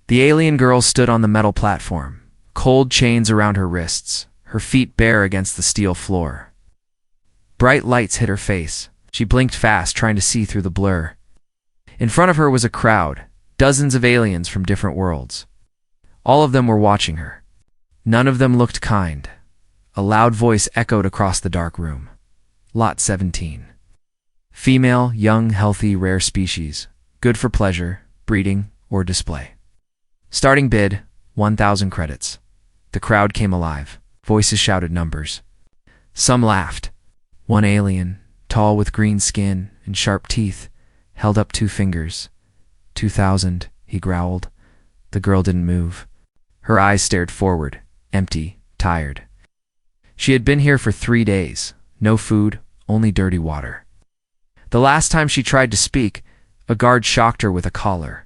The alien girl stood on the metal platform, cold chains around her wrists, her feet bare against the steel floor. Bright lights hit her face. She blinked fast, trying to see through the blur. In front of her was a crowd, dozens of aliens from different worlds. All of them were watching her. None of them looked kind. A loud voice echoed across the dark room. Lot 17. Female, young, healthy, rare species. Good for pleasure, breeding, or display. Starting bid, 1,000 credits. The crowd came alive. Voices shouted numbers. Some laughed. One alien, tall with green skin and sharp teeth, held up 2 fingers. 2,000, he growled. The girl didn't move. Her eyes stared forward, empty, tired. She had been here for 3 days. No food, only dirty water. The last time she tried to speak, a guard shocked her with a collar.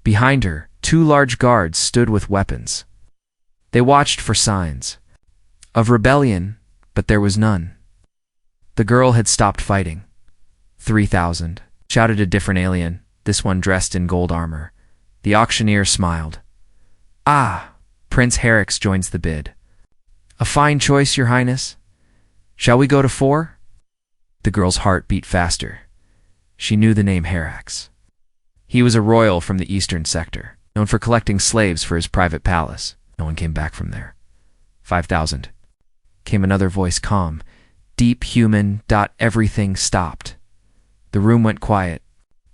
Behind her, 2 large guards stood with weapons. They watched for signs of rebellion, but there was none. The girl had stopped fighting. 3,000, shouted a different alien, this one dressed in gold armor. The auctioneer smiled. Ah, Prince Herrix joins the bid. A fine choice, Your Highness. Shall we go to 4? The girl's heart beat faster. She knew the name Herrix. He was a royal from the eastern sector, known for collecting slaves for his private palace. No one came back from there. 5,000. Came another voice, calm, deep, human. Everything stopped. The room went quiet.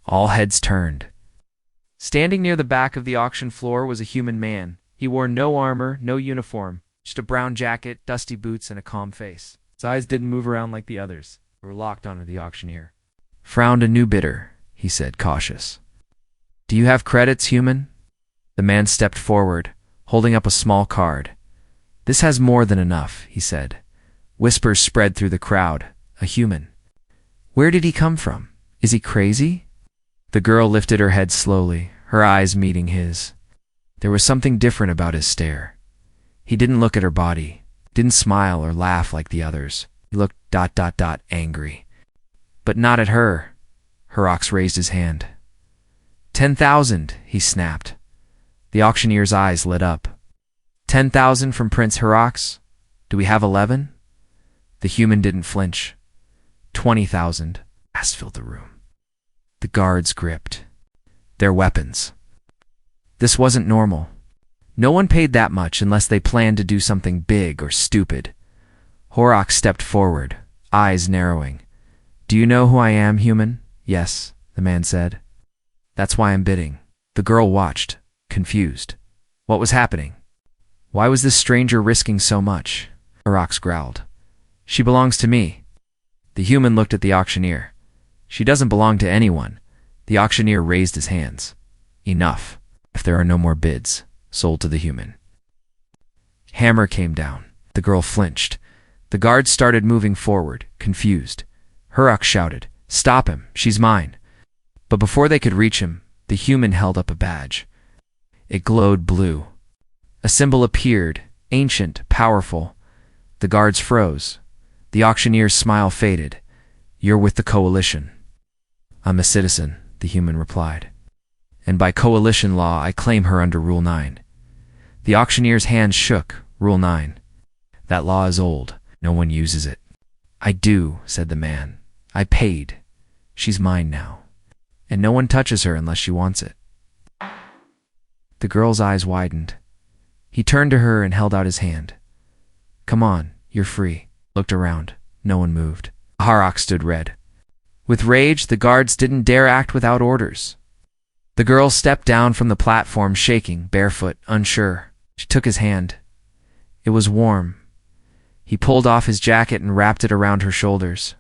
All heads turned. Standing near the back of the auction floor was a human man. He wore no armor, no uniform, just a brown jacket, dusty boots, and a calm face. His eyes didn't move around like the others. They were locked onto the auctioneer. Frowned a new bidder, he said, cautious. Do you have credits, human? The man stepped forward, holding up a small card. This has more than enough, he said. Whispers spread through the crowd. A human. Where did he come from? Is he crazy? The girl lifted her head slowly, her eyes meeting his. There was something different about his stare. He didn't look at her body, didn't smile or laugh like the others. He looked angry. But not at her. Herrix raised his hand. 10,000, he snapped. The auctioneer's eyes lit up. 10,000 from Prince Herrix? Do we have 11? The human didn't flinch. 20,000. Gas filled the room. The guards gripped. Their weapons. This wasn't normal. No one paid that much unless they planned to do something big or stupid. Herrix stepped forward, eyes narrowing. Do you know who I am, human? Yes, the man said. That's why I'm bidding. The girl watched, confused. What was happening? Why was this stranger risking so much? Herrix growled. She belongs to me. The human looked at the auctioneer. She doesn't belong to anyone. The auctioneer raised his hands. Enough. If there are no more bids, sold to the human. Hammer came down. The girl flinched. The guards started moving forward, confused. Herrix shouted, Stop him, she's mine. But before they could reach him, the human held up a badge. It glowed blue. A symbol appeared, ancient, powerful. The guards froze. The auctioneer's smile faded. You're with the coalition. I'm a citizen, the human replied. And by coalition law, I claim her under Rule 9. The auctioneer's hand shook. Rule 9. That law is old. No one uses it. I do, said the man. I paid. She's mine now. And no one touches her unless she wants it. The girl's eyes widened. He turned to her and held out his hand. Come on, you're free. Looked around. No one moved. Herrix stood red. With rage, the guards didn't dare act without orders. The girl stepped down from the platform, shaking, barefoot, unsure. She took his hand. It was warm. He pulled off his jacket and wrapped it around her shoulders.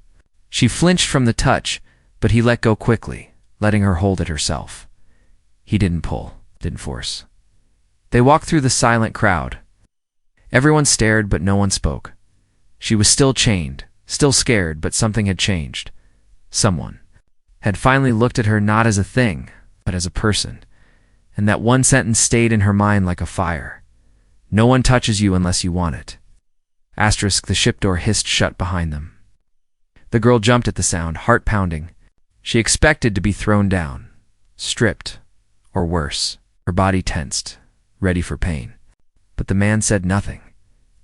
She flinched from the touch, but he let go quickly, letting her hold it herself. He didn't pull, didn't force. They walked through the silent crowd. Everyone stared, but no one spoke. She was still chained, still scared, but something had changed. Someone had finally looked at her not as a thing, but as a person. And that one sentence stayed in her mind like a fire. No one touches you unless you want it. Asterisk, the ship door hissed shut behind them. The girl jumped at the sound, heart pounding. She expected to be thrown down, stripped, or worse. Her body tensed, ready for pain. But the man said nothing.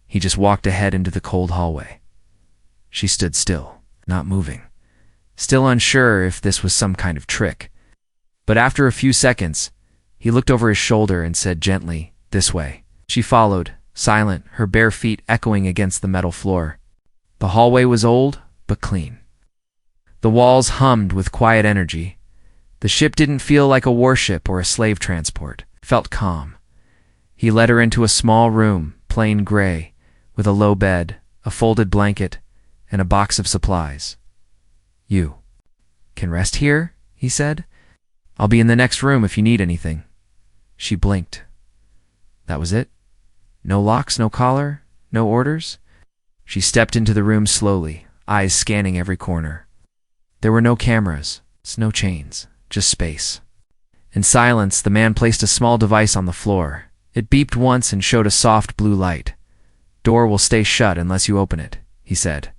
He just walked ahead into the cold hallway. She stood still, not moving, still unsure if this was some kind of trick. But after a few seconds, he looked over his shoulder and said gently, "This way." She followed, silent, her bare feet echoing against the metal floor. The hallway was old, but clean. The walls hummed with quiet energy. The ship didn't feel like a warship or a slave transport. It felt calm. He led her into a small room, plain gray, with a low bed, a folded blanket, and a box of supplies. "You can rest here," he said. "I'll be in the next room if you need anything." She blinked. That was it? No locks, no collar, no orders? She stepped into the room slowly, eyes scanning every corner. There were no cameras, no chains, just space. In silence, the man placed a small device on the floor. It beeped once and showed a soft blue light. "Door will stay shut unless you open it," he said.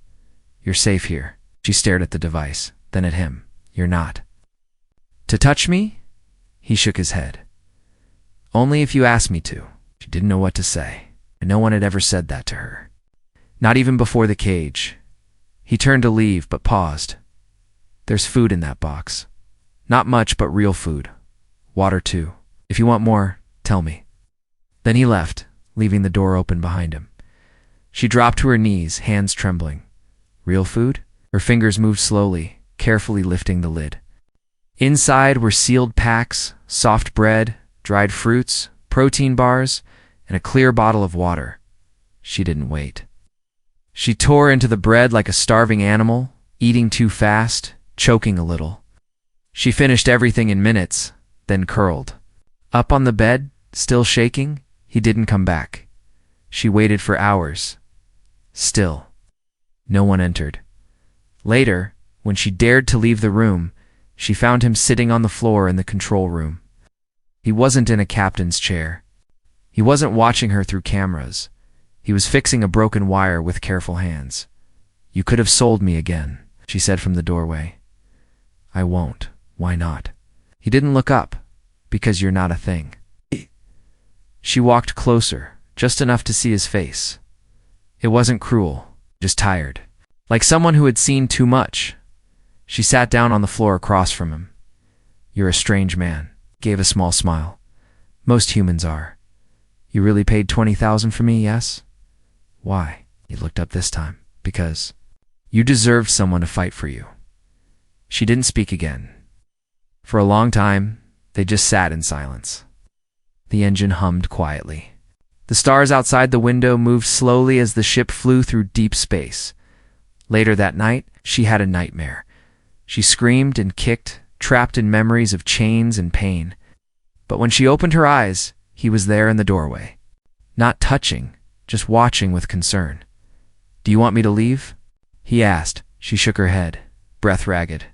"You're safe here." She stared at the device, then at him. "You're not." "To touch me?" He shook his head. "Only if you ask me to." She didn't know what to say, and no one had ever said that to her. Not even before the cage. He turned to leave, but paused. "There's food in that box. Not much, but real food. Water too. If you want more, tell me." Then he left, leaving the door open behind him. She dropped to her knees, hands trembling. Real food? Her fingers moved slowly, carefully lifting the lid. Inside were sealed packs, soft bread, dried fruits, protein bars, and a clear bottle of water. She didn't wait. She tore into the bread like a starving animal, eating too fast, choking a little. She finished everything in minutes, then curled. Up on the bed, still shaking, he didn't come back. She waited for hours. Still. No one entered. Later, when she dared to leave the room, she found him sitting on the floor in the control room. He wasn't in a captain's chair. He wasn't watching her through cameras. He was fixing a broken wire with careful hands. "You could have sold me again," she said from the doorway. "I won't. Why not?" He didn't look up. "Because you're not a thing." She walked closer, just enough to see his face. It wasn't cruel, just tired, like someone who had seen too much. She sat down on the floor across from him. "You're a strange man," gave a small smile. "Most humans are. You really paid 20,000 for me, yes?" "Why?" He looked up this time. "Because you deserved someone to fight for you." She didn't speak again. For a long time, they just sat in silence. The engine hummed quietly. The stars outside the window moved slowly as the ship flew through deep space. Later that night, she had a nightmare. She screamed and kicked, trapped in memories of chains and pain. But when she opened her eyes, he was there in the doorway. Not touching, just watching with concern. "Do you want me to leave?" he asked. She shook her head, breath ragged.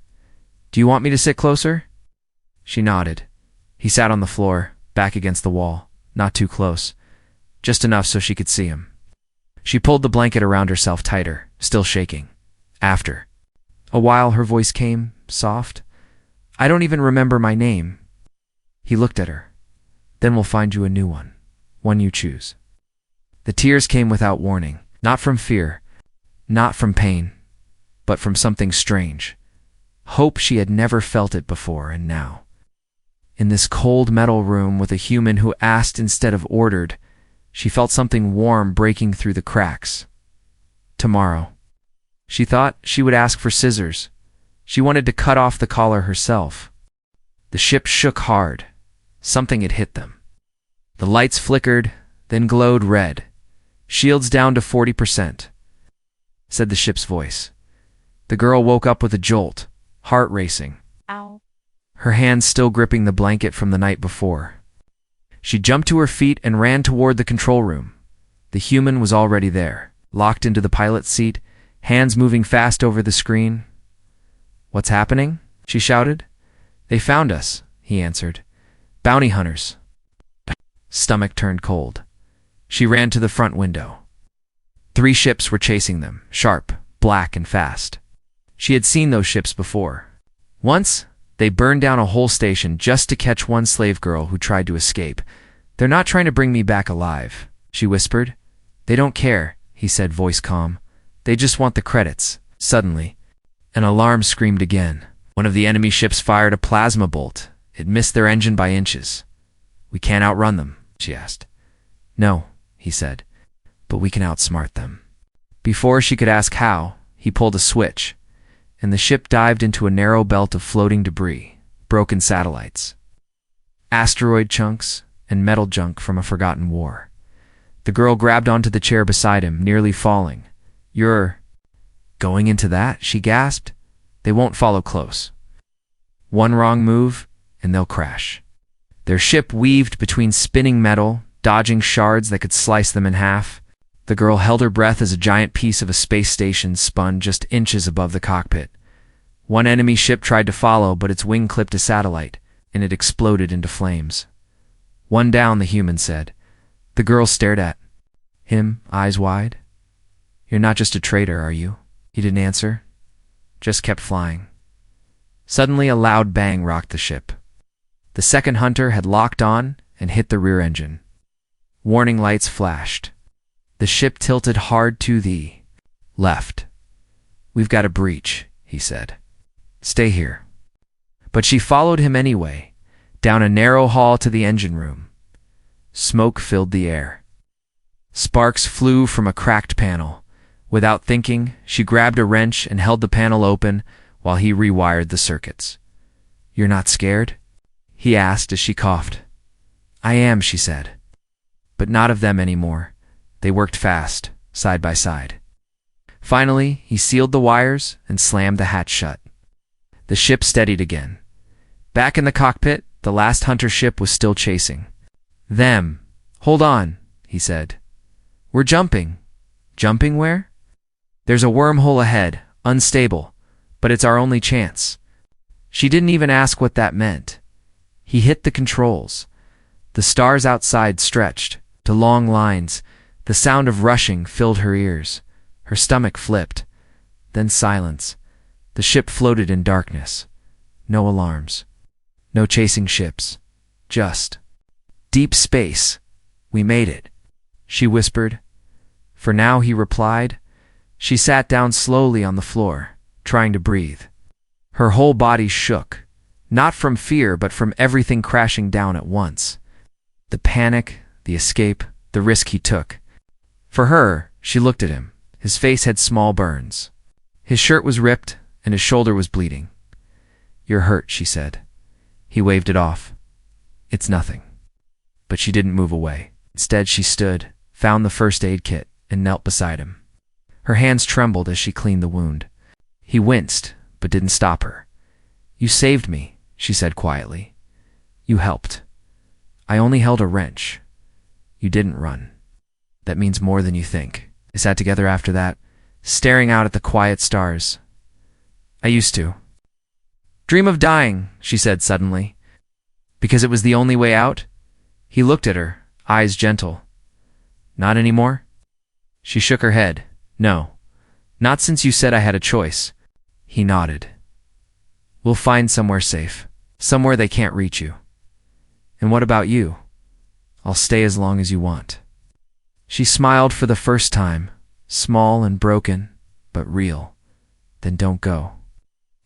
"Do you want me to sit closer?" She nodded. He sat on the floor, back against the wall, not too close, just enough so she could see him. She pulled the blanket around herself tighter, still shaking. After a while, her voice came, soft. "I don't even remember my name." He looked at her. "Then we'll find you a new one you choose." The tears came without warning, not from fear, not from pain, but from something strange. Hope. She had never felt it before, and now, in this cold metal room with a human who asked instead of ordered, she felt something warm breaking through the cracks. Tomorrow. She thought she would ask for scissors. She wanted to cut off the collar herself. The ship shook hard. Something had hit them. The lights flickered, then glowed red. "Shields down to 40%, said the ship's voice. The girl woke up with a jolt, heart racing. Ow. Her hands still gripping the blanket from the night before. She jumped to her feet and ran toward the control room. The human was already there, locked into the pilot's seat, hands moving fast over the screen. "What's happening?" she shouted. "They found us," he answered. "Bounty hunters." Stomach turned cold. She ran to the front window. 3 ships were chasing them, sharp, black, and fast. She had seen those ships before. Once, They burned down a whole station just to catch one slave girl who tried to escape. They're not trying to bring me back alive, she whispered. They don't care, he said, voice calm. They just want the credits. Suddenly, an alarm screamed again. One of the enemy ships fired a plasma bolt. It missed their engine by inches. We can't outrun them, she asked. No, he said, but we can outsmart them. Before she could ask how, he pulled a switch, and the ship dived into a narrow belt of floating debris, broken satellites, asteroid chunks, and metal junk from a forgotten war. The girl grabbed onto the chair beside him, nearly falling. You're going into that? She gasped. They won't follow close. One wrong move, and they'll crash. Their ship weaved between spinning metal, dodging shards that could slice them in half. The girl held her breath as a giant piece of a space station spun just inches above the cockpit. One enemy ship tried to follow, but its wing clipped a satellite, and it exploded into flames. One down, the human said. The girl stared at him, eyes wide. You're not just a traitor, are you? He didn't answer, just kept flying. Suddenly, a loud bang rocked the ship. The second hunter had locked on and hit the rear engine. Warning lights flashed. The ship tilted hard to the left. We've got a breach, he said. Stay here. But she followed him anyway, down a narrow hall to the engine room. Smoke filled the air. Sparks flew from a cracked panel. Without thinking, she grabbed a wrench and held the panel open while he rewired the circuits. You're not scared? He asked as she coughed. I am, she said. But not of them anymore. They worked fast, side by side. Finally, he sealed the wires and slammed the hatch shut. The ship steadied again. Back in the cockpit, the last hunter ship was still chasing them. Hold on, he said. We're jumping. Jumping where? There's a wormhole ahead, unstable, but it's our only chance. She didn't even ask what that meant. He hit the controls. The stars outside stretched to long lines. The sound of rushing filled her ears. Her stomach flipped. Then silence. The ship floated in darkness. No alarms. No chasing ships. Just deep space. We made it, she whispered. For now, he replied. She sat down slowly on the floor, trying to breathe. Her whole body shook, not from fear but from everything crashing down at once. The panic, the escape, the risk he took. For her, she looked at him. His face had small burns. His shirt was ripped, and his shoulder was bleeding. You're hurt, she said. He waved it off. It's nothing. But she didn't move away. Instead, she stood, found the first aid kit, and knelt beside him. Her hands trembled as she cleaned the wound. He winced, but didn't stop her. You saved me, she said quietly. You helped. I only held a wrench. You didn't run. That means more than you think. They sat together after that, staring out at the quiet stars. I used to. Dream of dying, she said suddenly. Because it was the only way out? He looked at her, eyes gentle. Not anymore? She shook her head. No. Not since you said I had a choice. He nodded. We'll find somewhere safe. Somewhere they can't reach you. And what about you? I'll stay as long as you want. She smiled for the first time, small and broken, but real. Then don't go.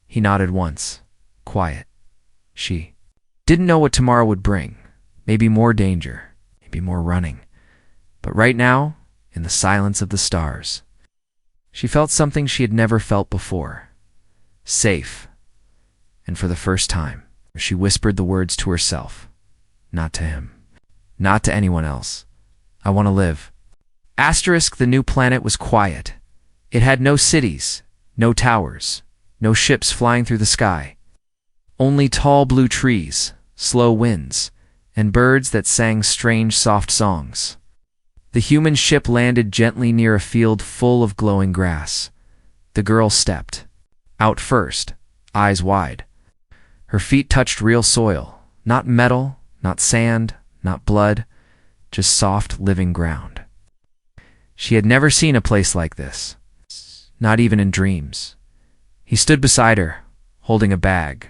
He nodded once, quiet. She didn't know what tomorrow would bring. Maybe more danger, maybe more running. But right now, in the silence of the stars, she felt something she had never felt before. Safe. And for the first time, she whispered the words to herself. Not to him. Not to anyone else. I want to live. Asterisk, the new planet was quiet. It had no cities, no towers, no ships flying through the sky. Only tall blue trees, slow winds, and birds that sang strange soft songs. The human ship landed gently near a field full of glowing grass. The girl stepped out first, eyes wide. Her feet touched real soil, not metal, not sand, not blood, just soft, living ground. She had never seen a place like this, not even in dreams. He stood beside her, holding a bag.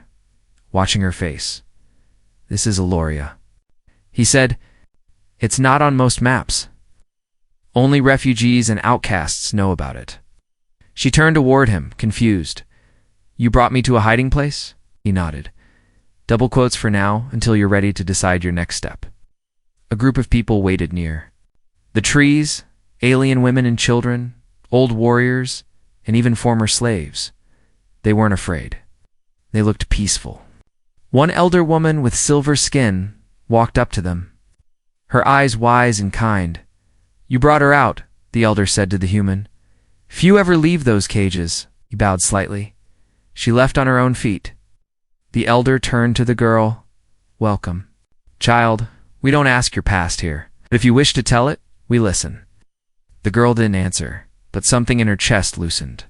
watching her face. "This is Aloria." He said, "It's not on most maps. Only refugees and outcasts know about it." She turned toward him, confused. "You brought me to a hiding place?" He nodded. "Double quotes for now, until you're ready to decide your next step." A group of people waited near. The trees, alien women and children, old warriors, and even former slaves. They weren't afraid. They looked peaceful. One elder woman with silver skin walked up to them, her eyes wise and kind. "You brought her out," the elder said to the human. "Few ever leave those cages." He bowed slightly. "She left on her own feet." The elder turned to the girl. "Welcome. Child, we don't ask your past here, but if you wish to tell it, we listen." The girl didn't answer, but something in her chest loosened.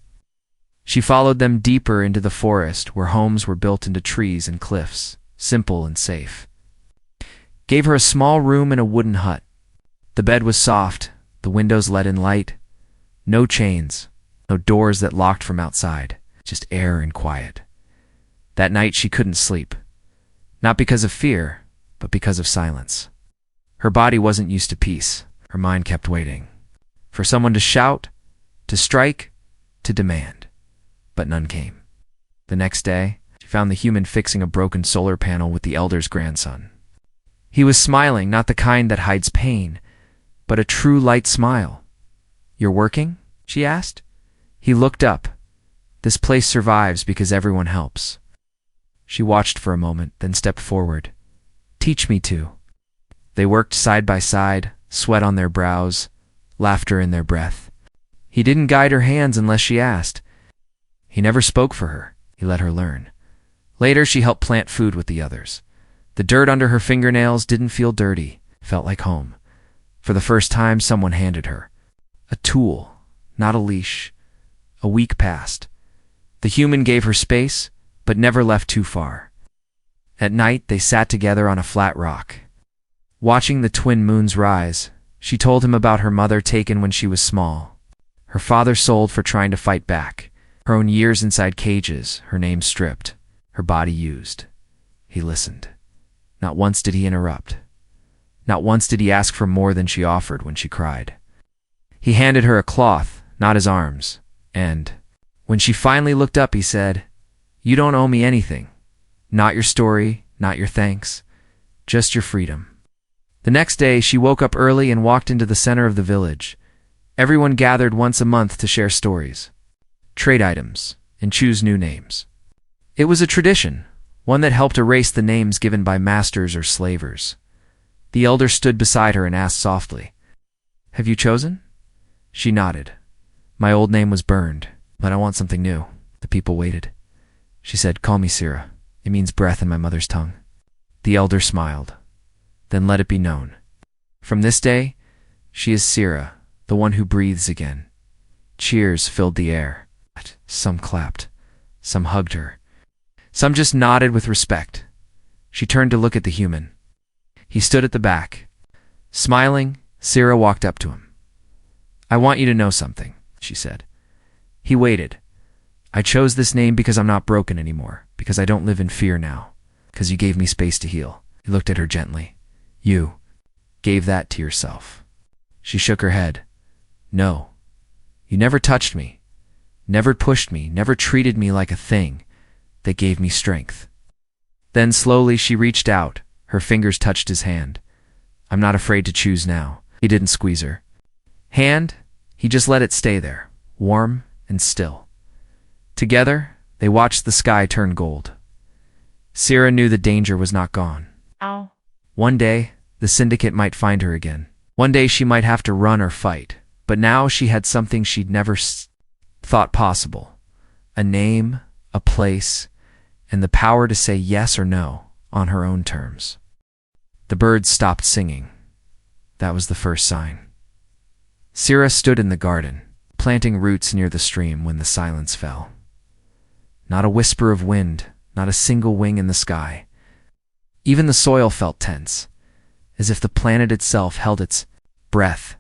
She followed them deeper into the forest where homes were built into trees and cliffs, simple and safe. Gave her a small room in a wooden hut. The bed was soft, the windows let in light. No chains, no doors that locked from outside, just air and quiet. That night she couldn't sleep, not because of fear, but because of silence. Her body wasn't used to peace. Her mind kept waiting for someone to shout, to strike, to demand. But none came. The next day, she found the human fixing a broken solar panel with the elder's grandson. He was smiling, not the kind that hides pain, but a true light smile. "You're working?" she asked. He looked up. "This place survives because everyone helps." She watched for a moment, then stepped forward. "Teach me to." They worked side by side, sweat on their brows, laughter in their breath. He didn't guide her hands unless she asked. He never spoke for her. He let her learn. Later, she helped plant food with the others. The dirt under her fingernails didn't feel dirty, felt like home. For the first time, someone handed her a tool, not a leash. A week passed. The human gave her space, but never left too far. At night, they sat together on a flat rock. Watching the twin moons rise, she told him about her mother taken when she was small. Her father sold for trying to fight back. Her own years inside cages, her name stripped, her body used. He listened. Not once did he interrupt. Not once did he ask for more than she offered when she cried. He handed her a cloth, not his arms, and when she finally looked up, he said, "You don't owe me anything. Not your story, not your thanks, just your freedom." The next day, she woke up early and walked into the center of the village. Everyone gathered once a month to share stories, trade items, and choose new names. It was a tradition, one that helped erase the names given by masters or slavers. The elder stood beside her and asked softly, "Have you chosen?" She nodded. "My old name was burned, but I want something new." The people waited. She said, "Call me Sira. It means breath in my mother's tongue." The elder smiled. "Then let it be known. From this day, she is Sira, the one who breathes again." Cheers filled the air. Some clapped. Some hugged her. Some just nodded with respect. She turned to look at the human. He stood at the back. Smiling, Sira walked up to him. "I want you to know something," she said. He waited. "I chose this name because I'm not broken anymore, because I don't live in fear now, because you gave me space to heal." He looked at her gently. "You gave that to yourself." She shook her head. "No. You never touched me, never pushed me, never treated me like a thing. That gave me strength." Then slowly she reached out. Her fingers touched his hand. "I'm not afraid to choose now." He didn't squeeze her hand. He just let it stay there, warm and still. Together, they watched the sky turn gold. Sira knew the danger was not gone. Ow. One day, the syndicate might find her again. One day she might have to run or fight. But now she had something she'd never thought possible. A name, a place, and the power to say yes or no on her own terms. The birds stopped singing. That was the first sign. Sira stood in the garden, planting roots near the stream when the silence fell. Not a whisper of wind, not a single wing in the sky. Even the soil felt tense, as if the planet itself held its breath.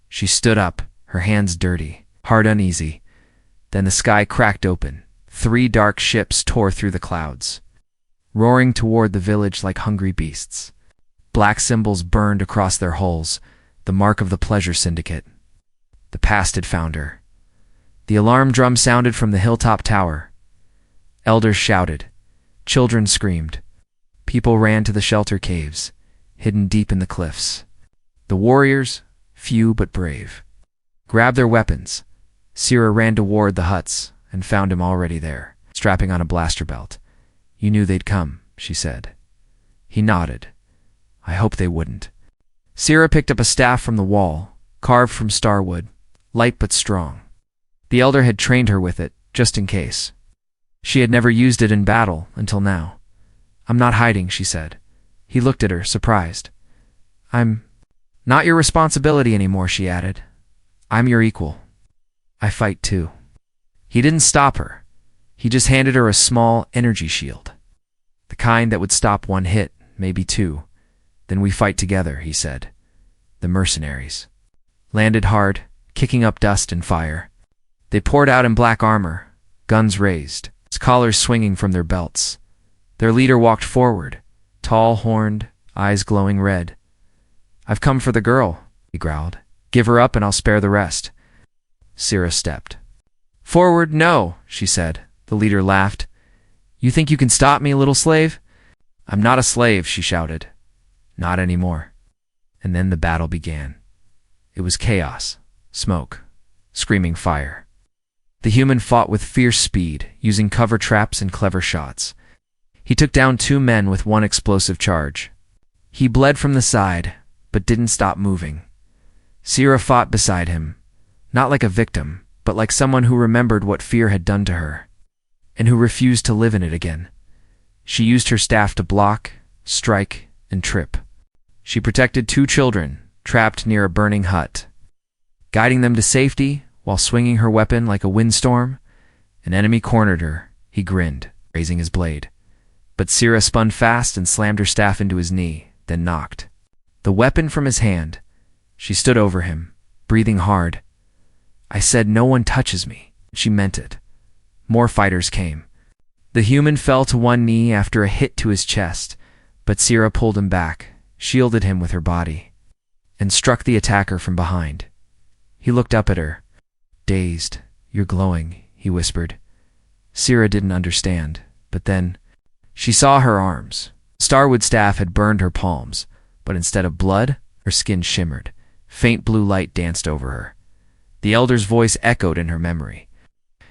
She stood up, her hands dirty, heart uneasy. Then the sky cracked open. 3 dark ships tore through the clouds. roaring toward the village like hungry beasts. Black symbols burned across their hulls, the mark of the pleasure syndicate. The past had found her. The alarm drum sounded from the hilltop tower. Elders shouted. Children screamed. People ran to the shelter caves, hidden deep in the cliffs. The warriors, few but brave, grabbed their weapons. Sira ran toward the huts and found him already there, strapping on a blaster belt. You knew they'd come, she said. He nodded. I hoped they wouldn't. Sira picked up a staff from the wall, carved from starwood, light but strong. The elder had trained her with it, just in case. She had never used it in battle until now. I'm not hiding, she said. He looked at her, surprised. I'm not your responsibility anymore, she added. I'm your equal. I fight too. He didn't stop her. He just handed her a small energy shield. The kind that would stop one hit, maybe two. Then we fight together, he said. The mercenaries landed hard, kicking up dust and fire. They poured out in black armor, guns raised, collars swinging from their belts. Their leader walked forward, tall, horned, eyes glowing red. I've come for the girl, he growled. Give her up and I'll spare the rest. Sira stepped forward. No, she said. The leader laughed. You think you can stop me, little slave? I'm not a slave, she shouted. Not anymore. And then the battle began. It was chaos, smoke, screaming fire. The human fought with fierce speed, using cover traps and clever shots. He took down 2 men with 1 explosive charge. He bled from the side, but didn't stop moving. Sira fought beside him, not like a victim, but like someone who remembered what fear had done to her, and who refused to live in it again. She used her staff to block, strike, and trip. She protected 2 children, trapped near a burning hut. Guiding them to safety, while swinging her weapon like a windstorm, an enemy cornered her. He grinned, raising his blade. But Sira spun fast and slammed her staff into his knee, then knocked the weapon from his hand. She stood over him, breathing hard. I said no one touches me. She meant it. More fighters came. The human fell to one knee after a hit to his chest, but Sira pulled him back, shielded him with her body, and struck the attacker from behind. He looked up at her. Dazed. You're glowing, he whispered. Sira didn't understand, but then she saw her arms. Starwood staff had burned her palms, but instead of blood, her skin shimmered. Faint blue light danced over her. The elder's voice echoed in her memory.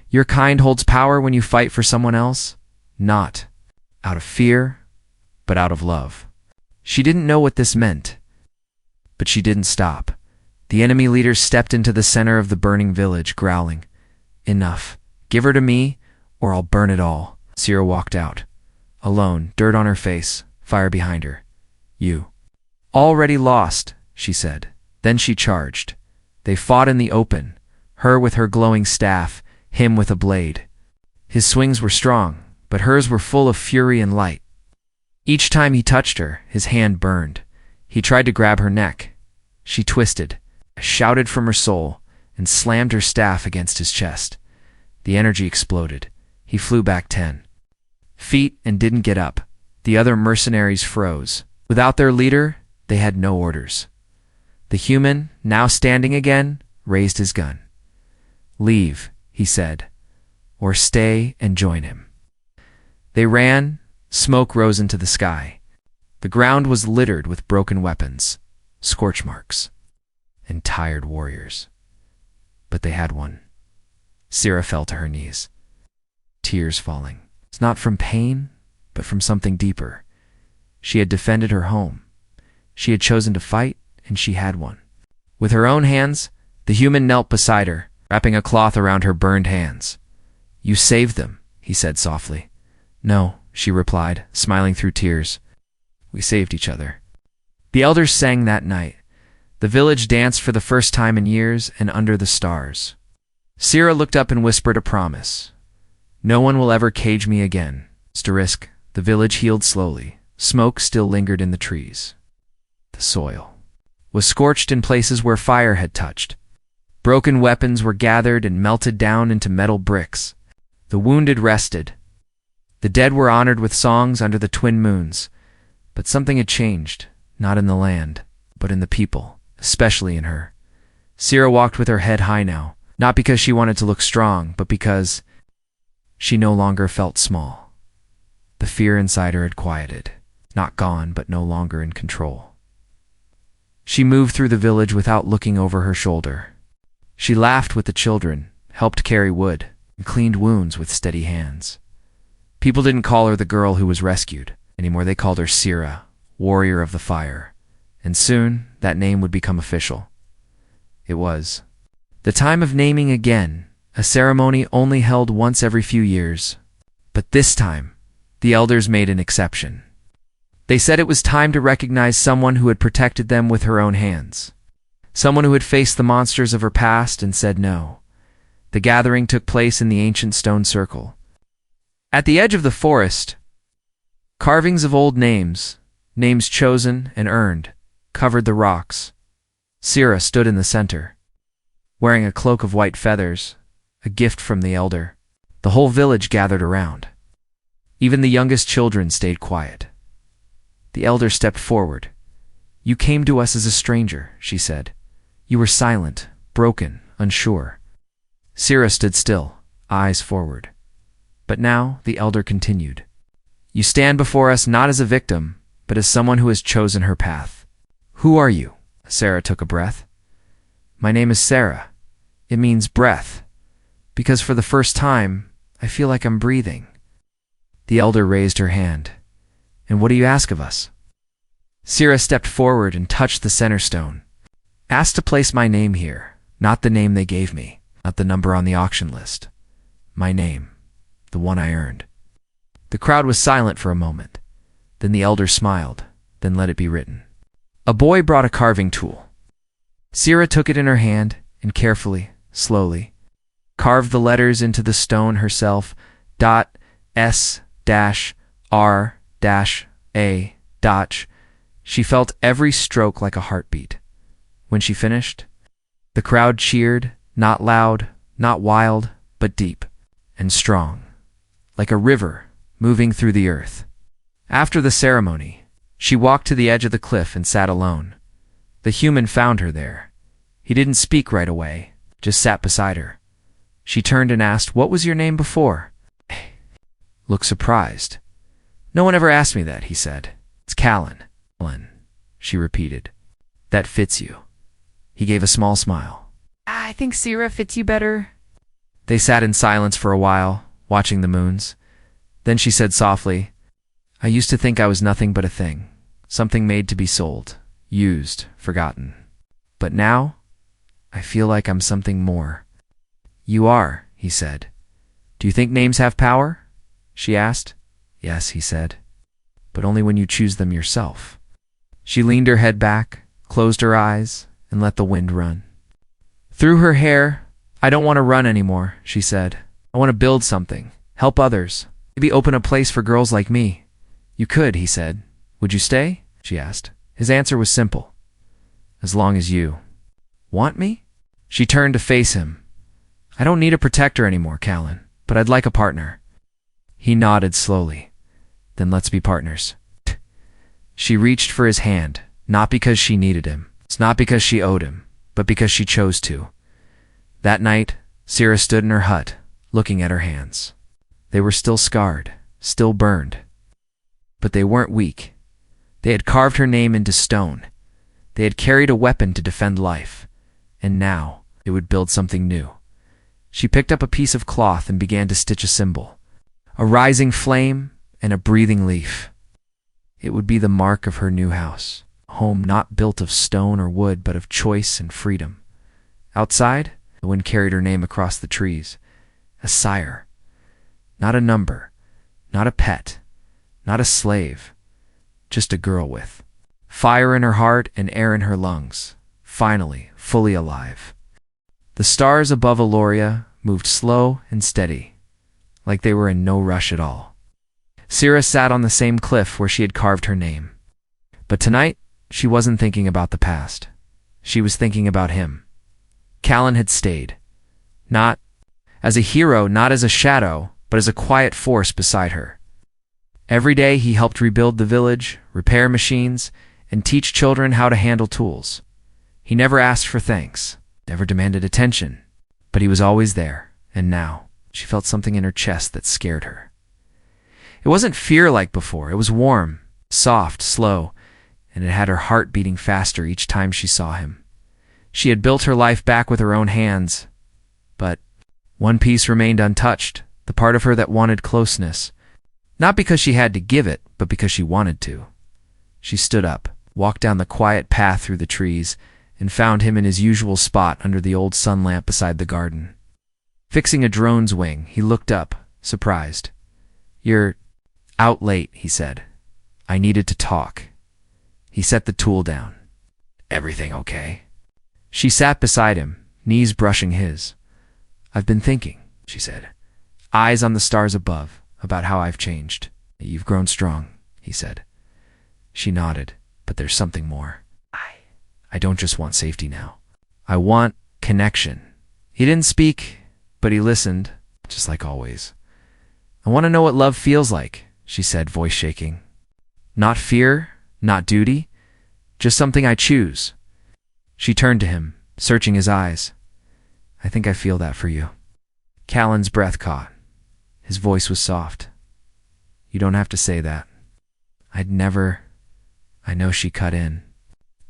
Your kind holds power when you fight for someone else, not out of fear, but out of love. She didn't know what this meant, but she didn't stop. The enemy leader stepped into the center of the burning village, growling. Enough. Give her to me, or I'll burn it all. Sira walked out. Alone, dirt on her face, fire behind her. You. Already lost, she said. Then she charged. They fought in the open, her with her glowing staff, him with a blade. His swings were strong, but hers were full of fury and light. Each time he touched her, his hand burned. He tried to grab her neck. She twisted, shouted from her soul, and slammed her staff against his chest. The energy exploded. He flew back 10 feet and didn't get up. The other mercenaries froze. Without their leader, they had no orders. The human, now standing again, raised his gun. Leave, he said, or stay and join him. They ran. Smoke rose into the sky. The ground was littered with broken weapons, scorch marks, and tired warriors. But they had one. Sira fell to her knees, tears falling. It's not from pain, but from something deeper. She had defended her home. She had chosen to fight, and she had won. With her own hands, the human knelt beside her, wrapping a cloth around her burned hands. You saved them, he said softly. No, she replied, smiling through tears. We saved each other. The elders sang that night. The village danced for the first time in years and under the stars. Sira looked up and whispered a promise. No one will ever cage me again. Asterisk, the village healed slowly. Smoke still lingered in the trees. The soil was scorched in places where fire had touched. Broken weapons were gathered and melted down into metal bricks. The wounded rested. The dead were honored with songs under the twin moons. But something had changed, not in the land, but in the people, especially in her. Sira walked with her head high now, not because she wanted to look strong, but because she no longer felt small. The fear inside her had quieted, not gone, but no longer in control. She moved through the village without looking over her shoulder. She laughed with the children, helped carry wood, and cleaned wounds with steady hands. People didn't call her the girl who was rescued anymore. They called her Sira, warrior of the fire. And soon, that name would become official. It was the time of naming again, a ceremony only held once every few years. But this time, the elders made an exception. They said it was time to recognize someone who had protected them with her own hands. Someone who had faced the monsters of her past and said no. The gathering took place in the ancient stone circle. At the edge of the forest, carvings of old names, names chosen and earned, covered the rocks. Sira stood in the center, wearing a cloak of white feathers, a gift from the elder. The whole village gathered around. Even the youngest children stayed quiet. The elder stepped forward. "You came to us as a stranger," she said. "You were silent, broken, unsure." Sira stood still, eyes forward. But now the elder continued. "You stand before us not as a victim, but as someone who has chosen her path. Who are you?" Sara took a breath. "My name is Sarah. It means breath, because for the first time, I feel like I'm breathing." The elder raised her hand. "And what do you ask of us?" Sira stepped forward and touched the center stone. "Ask to place my name here, not the name they gave me, not the number on the auction list. My name, the one I earned." The crowd was silent for a moment. Then the elder smiled, then let it be written. A boy brought a carving tool. Sira took it in her hand and carefully, slowly, carved the letters into the stone herself. S-R-A. She felt every stroke like a heartbeat. When she finished, the crowd cheered, not loud, not wild, but deep and strong, like a river moving through the earth. After the ceremony, she walked to the edge of the cliff and sat alone. The human found her there. He didn't speak right away, just sat beside her. She turned and asked, "What was your name before?" Looked surprised. "No one ever asked me that," he said. "It's Callan." "Callan," she repeated. "That fits you." He gave a small smile. "I think Sira fits you better." They sat in silence for a while, watching the moons. Then she said softly, "I used to think I was nothing but a thing, something made to be sold, used, forgotten. But now, I feel like I'm something more." "You are," he said. "Do you think names have power?" she asked. "Yes," he said, "but only when you choose them yourself." She leaned her head back, closed her eyes, and let the wind run through her hair. "I don't want to run anymore," she said. "I want to build something, help others, maybe open a place for girls like me." "You could," he said. "Would you stay?" she asked. His answer was simple. "As long as you want me?" She turned to face him. "I don't need a protector anymore, Callan, but I'd like a partner." He nodded slowly. "Then let's be partners." She reached for his hand, not because she needed him. It's not because she owed him, but because she chose to. That night, Sira stood in her hut, looking at her hands. They were still scarred, still burned. But they weren't weak. They had carved her name into stone. They had carried a weapon to defend life. And now, they would build something new. She picked up a piece of cloth and began to stitch a symbol. A rising flame and a breathing leaf. It would be the mark of her new house, a home not built of stone or wood, but of choice and freedom. Outside, the wind carried her name across the trees. A sire. Not a number, not a pet, not a slave, just a girl with fire in her heart and air in her lungs, finally, fully alive. The stars above Aloria moved slow and steady, like they were in no rush at all. Sira sat on the same cliff where she had carved her name. But tonight, she wasn't thinking about the past. She was thinking about him. Callan had stayed. Not as a hero, not as a shadow, but as a quiet force beside her. Every day he helped rebuild the village, repair machines, and teach children how to handle tools. He never asked for thanks, never demanded attention, but he was always there, and now she felt something in her chest that scared her. It wasn't fear like before, it was warm, soft, slow, and it had her heart beating faster each time she saw him. She had built her life back with her own hands, but one piece remained untouched, the part of her that wanted closeness. Not because she had to give it, but because she wanted to. She stood up, walked down the quiet path through the trees, and found him in his usual spot under the old sun lamp beside the garden. Fixing a drone's wing, he looked up, surprised. "You're out late," he said. "I needed to talk." He set the tool down. "Everything okay?" She sat beside him, knees brushing his. "I've been thinking," she said, eyes on the stars above, "about how I've changed." "You've grown strong," he said. She nodded. "But there's something more. I don't just want safety now. I want connection." He didn't speak, but he listened, just like always. "I want to know what love feels like," she said, voice shaking. "Not fear, not duty, just something I choose." She turned to him, searching his eyes. "I think I feel that for you." Callan's breath caught. His voice was soft. "You don't have to say that." "I'd never—" "I know," she cut in.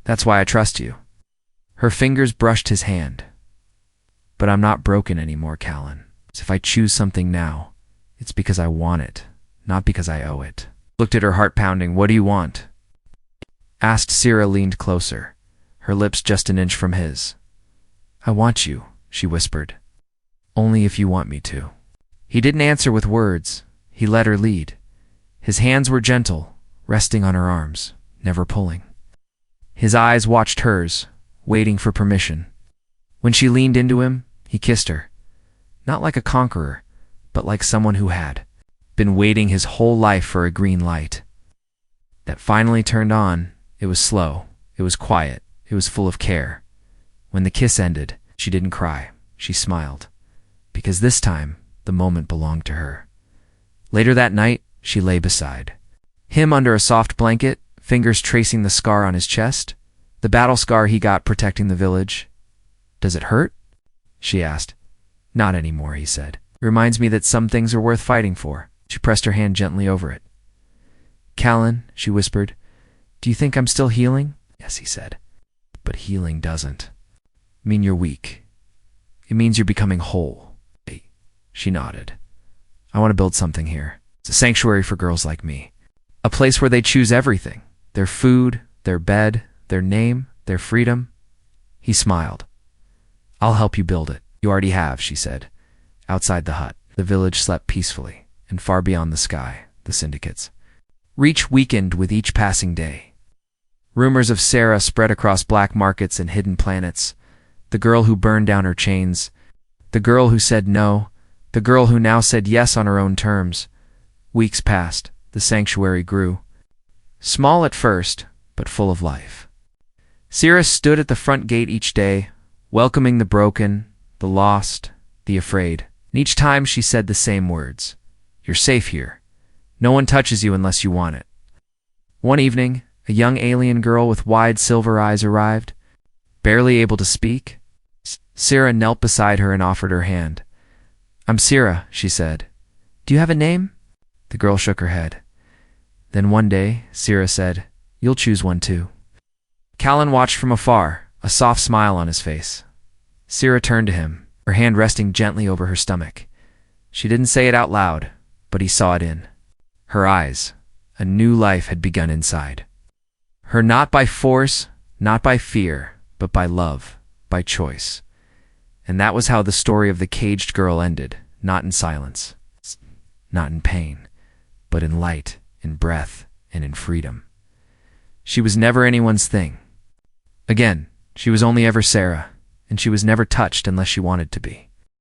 "That's why I trust you." Her fingers brushed his hand. "But I'm not broken anymore, Callan. If I choose something now, it's because I want it, not because I owe it." Looked at her heart pounding. "What do you want?" Asked. Sira leaned closer, her lips just an inch from his. "I want you," she whispered. "Only if you want me to." He didn't answer with words. He let her lead. His hands were gentle, resting on her arms, never pulling. His eyes watched hers, waiting for permission. When she leaned into him, he kissed her. Not like a conqueror, but like someone who had been waiting his whole life for a green light. That finally turned on. It was slow. It was quiet. It was full of care. When the kiss ended, she didn't cry. She smiled. Because this time, the moment belonged to her. Later that night, she lay beside him under a soft blanket, fingers tracing the scar on his chest, the battle scar he got protecting the village. "Does it hurt?" she asked. "Not anymore," he said. "It reminds me that some things are worth fighting for." She pressed her hand gently over it. "Callan," she whispered, "do you think I'm still healing?" "Yes," he said. "But healing doesn't mean you're weak. It means you're becoming whole." She nodded. "I want to build something here. It's a sanctuary for girls like me. A place where they choose everything. Their food, their bed, their name, their freedom." He smiled. "I'll help you build it. You already have," she said. Outside the hut, the village slept peacefully, and far beyond the sky, the syndicates. Reach weakened with each passing day. Rumors of Sarah spread across black markets and hidden planets. The girl who burned down her chains. The girl who said no. The girl who now said yes on her own terms. Weeks passed. The sanctuary grew. Small at first, but full of life. Sira stood at the front gate each day, welcoming the broken, the lost, the afraid. And each time she said the same words. "You're safe here. No one touches you unless you want it." One evening, a young alien girl with wide silver eyes arrived. Barely able to speak, Sira knelt beside her and offered her hand. "I'm Sira," she said. "Do you have a name?" The girl shook her head. Then one day, Sira said, "You'll choose one too." Callan watched from afar, a soft smile on his face. Sira turned to him, her hand resting gently over her stomach. She didn't say it out loud, but he saw it in her eyes. A new life had begun inside her, not by force, not by fear, but by love, by choice. And that was how the story of the caged girl ended, not in silence, not in pain, but in light, in breath, and in freedom. She was never anyone's thing. Again, she was only ever Sarah, and she was never touched unless she wanted to be.